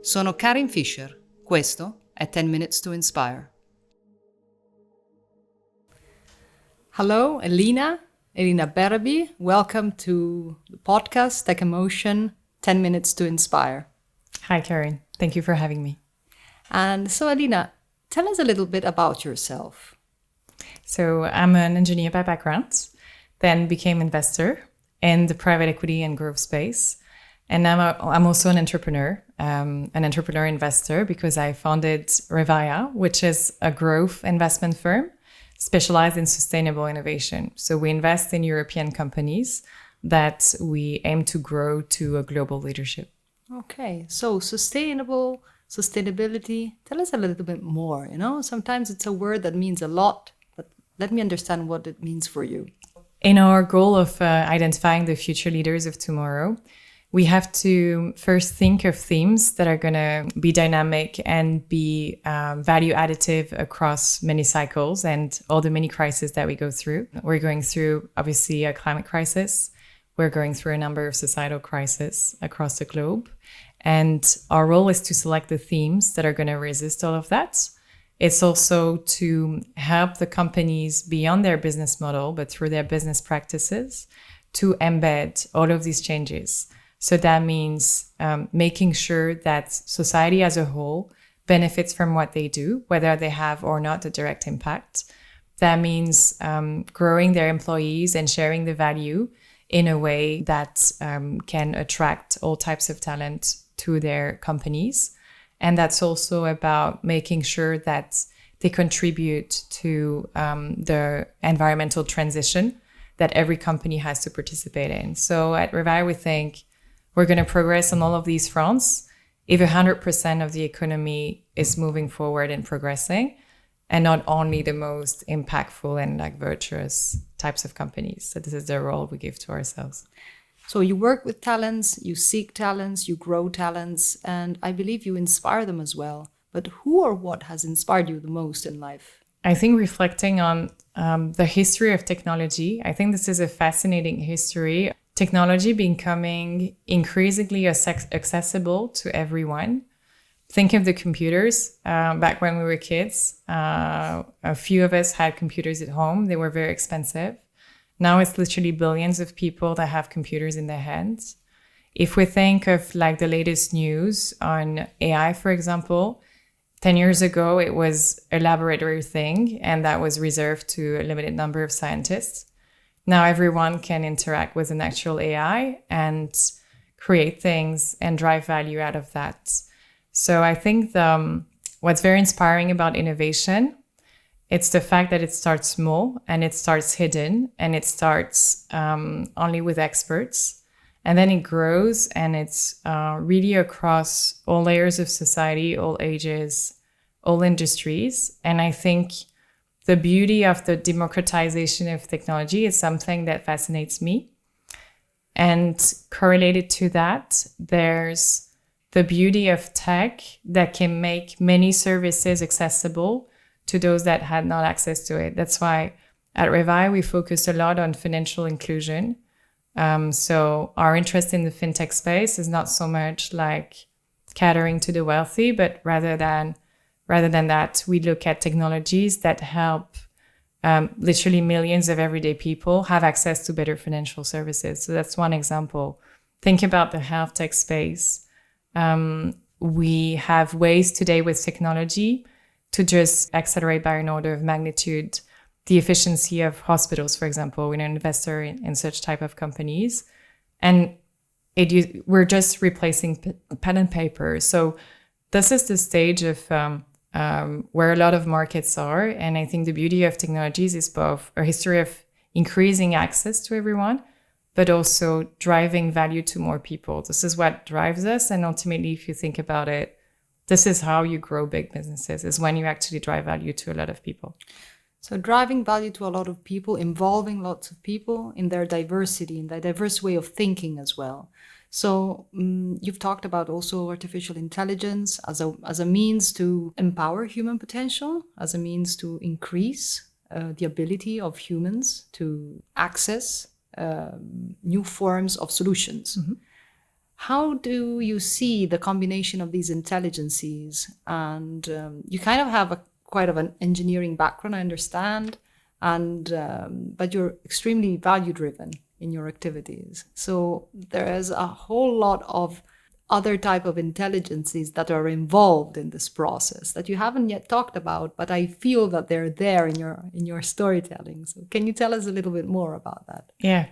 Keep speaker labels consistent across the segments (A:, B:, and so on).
A: Sono Karin Fischer. Questo è 10 Minutes to Inspire. Hello, Elina Berrebi. Welcome to the podcast Tech.Emotion, 10 Minutes to Inspire.
B: Hi, Karin. Thank you for having me.
A: And so, Elina, tell us a little bit about yourself.
B: So I'm an engineer by background, then became investor in the private equity and growth space. And now I'm also an entrepreneur investor, because I founded Revaia, which is a growth investment firm specialized in sustainable innovation. So we invest in European companies that we aim to grow to a global leadership.
A: Okay, so sustainability, tell us a little bit more. Sometimes it's a word that means a lot, but let me understand what it means for you.
B: In our goal of identifying the future leaders of tomorrow, we have to first think of themes that are going to be dynamic and be value additive across many cycles and all the many crises that we go through. We're going through, obviously, a climate crisis. We're going through a number of societal crises across the globe. And our role is to select the themes that are going to resist all of that. It's also to help the companies beyond their business model, but through their business practices, to embed all of these changes. So that means making sure that society as a whole benefits from what they do, whether they have or not a direct impact. That means growing their employees and sharing the value in a way that can attract all types of talent to their companies. And that's also about making sure that they contribute to the environmental transition that every company has to participate in. So at Revaia, we think we're going to progress on all of these fronts if 100% of the economy is moving forward and progressing, and not only the most impactful and virtuous types of companies. So this is the role we give to ourselves.
A: So you work with talents, you seek talents, you grow talents, and I believe you inspire them as well. But who or what has inspired you the most in life?
B: I think reflecting on the history of technology, I think this is a fascinating history. Technology becoming increasingly accessible to everyone. Think of the computers. Back when we were kids, a few of us had computers at home. They were very expensive. Now it's literally billions of people that have computers in their hands. If we think of the latest news on AI, for example, 10 years ago, it was a laboratory thing, and that was reserved to a limited number of scientists. Now everyone can interact with an actual AI and create things and drive value out of that. So I think what's very inspiring about innovation, it's the fact that it starts small and it starts hidden and it starts only with experts. And then it grows and it's really across all layers of society, all ages, all industries. And I think the beauty of the democratization of technology is something that fascinates me. And correlated to that, there's the beauty of tech that can make many services accessible to those that had not access to it. That's why at Revaia, we focus a lot on financial inclusion. So our interest in the fintech space is not so much catering to the wealthy, but rather than that, we look at technologies that help literally millions of everyday people have access to better financial services. So that's one example. Think about the health tech space. We have ways today with technology to just accelerate by an order of magnitude the efficiency of hospitals, for example. We're an investor in such type of companies. And we're just replacing pen and paper. So this is the stage of where a lot of markets are. And I think the beauty of technologies is both a history of increasing access to everyone, but also driving value to more people. This is what drives us. And ultimately, if you think about it, this is how you grow big businesses, is when you actually drive value to a lot of people.
A: So driving value to a lot of people, involving lots of people in their diversity, in their diverse way of thinking as well. So you've talked about also artificial intelligence as a means to empower human potential, as a means to increase the ability of humans to access new forms of solutions. Mm-hmm. How do you see the combination of these intelligences? And you kind of have quite of an engineering background, I understand, and but you're extremely value driven in your activities. So there is a whole lot of other type of intelligences that are involved in this process that you haven't yet talked about, but I feel that they're there in your storytelling. So can you tell us a little bit more about that?
B: Yeah.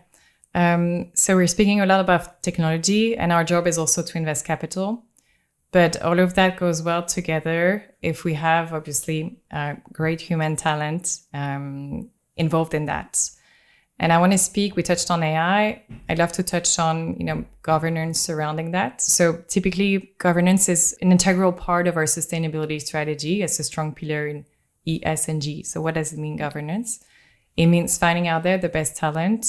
B: So we're speaking a lot about technology, and our job is also to invest capital. But all of that goes well together if we have, obviously, great human talent involved in that. And I want to speak, we touched on AI. I'd love to touch on, governance surrounding that. So typically, governance is an integral part of our sustainability strategy. It's a strong pillar in E, S, and G. So what does it mean, governance? It means finding out there the best talent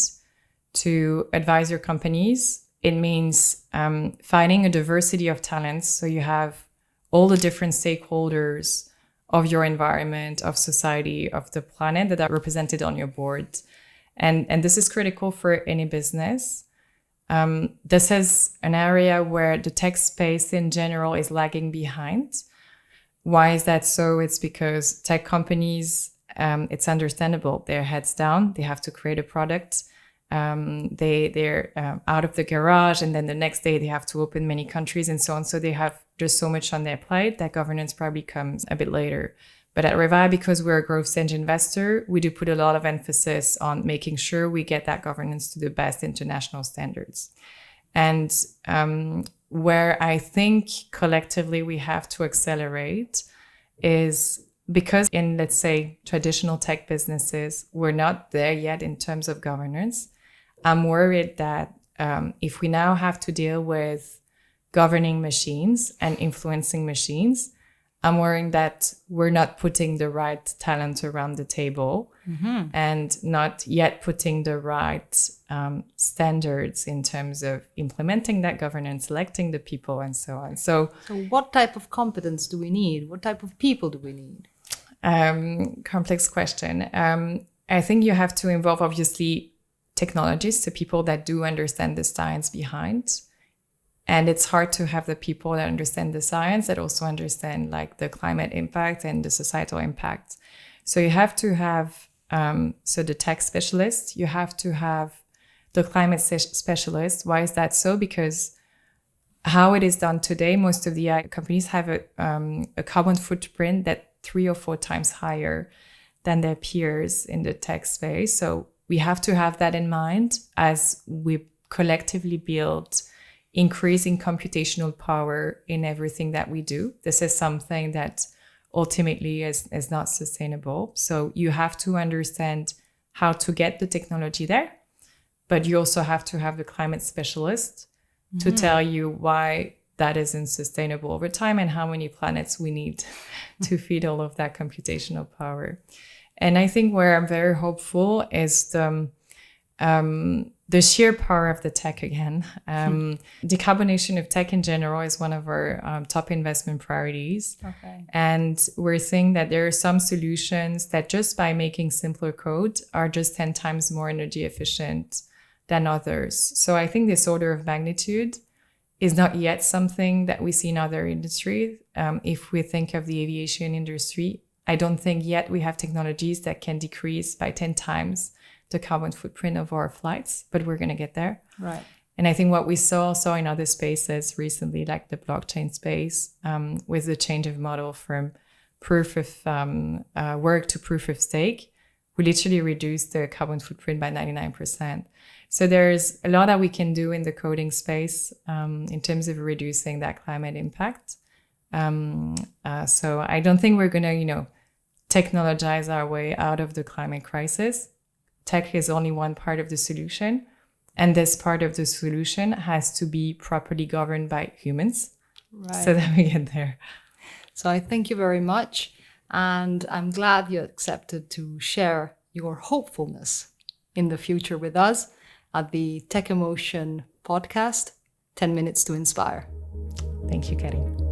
B: to advise your companies. It means finding a diversity of talents. So you have all the different stakeholders of your environment, of society, of the planet that are represented on your board. And this is critical for any business. This is an area where the tech space in general is lagging behind. Why is that so? It's because tech companies, it's understandable. They're heads down. They have to create a product. They're out of the garage, and then the next day they have to open many countries and so on. So they have just so much on their plate that governance probably comes a bit later. But at Revaia, because we're a growth stage investor, we do put a lot of emphasis on making sure we get that governance to the best international standards. And where I think collectively we have to accelerate is because in, let's say, traditional tech businesses, we're not there yet in terms of governance. I'm worried that if we now have to deal with governing machines and influencing machines, I'm worrying that we're not putting the right talent around the table and not yet putting the right standards in terms of implementing that governance, selecting the people, and so on. So
A: what type of competence do we need? What type of people do we need?
B: Complex question. I think you have to involve, obviously, technologists, so people that do understand the science behind. And it's hard to have the people that understand the science that also understand like the climate impact and the societal impact. So you have to have, the tech specialist, you have to have the climate specialist. Why is that so? Because how it is done today, most of the AI companies have a carbon footprint that 3 or 4 times higher than their peers in the tech space. So we have to have that in mind as we collectively build increasing computational power in everything that we do. This is something that ultimately is not sustainable. So you have to understand how to get the technology there, but you also have to have the climate specialist to tell you why that isn't sustainable over time and how many planets we need to feed all of that computational power. And I think where I'm very hopeful is the sheer power of the tech again. Decarbonation of tech in general is one of our top investment priorities.
A: Okay.
B: And we're seeing that there are some solutions that just by making simpler code are just 10 times more energy efficient than others. So I think this order of magnitude is not yet something that we see in other industries. If we think of the aviation industry, I don't think yet we have technologies that can decrease by 10 times the carbon footprint of our flights, but we're going to get there.
A: Right.
B: And I think what we saw also in other spaces recently, like the blockchain space, with the change of model from proof of work to proof of stake, we literally reduced the carbon footprint by 99%. So there's a lot that we can do in the coding space in terms of reducing that climate impact. So I don't think we're going to, technologize our way out of the climate crisis. Tech is only one part of the solution. And this part of the solution has to be properly governed by humans, right, so that we get there.
A: So I thank you very much. And I'm glad you accepted to share your hopefulness in the future with us at the Tech.Emotion podcast, 10 Minutes to Inspire.
B: Thank you, Karin.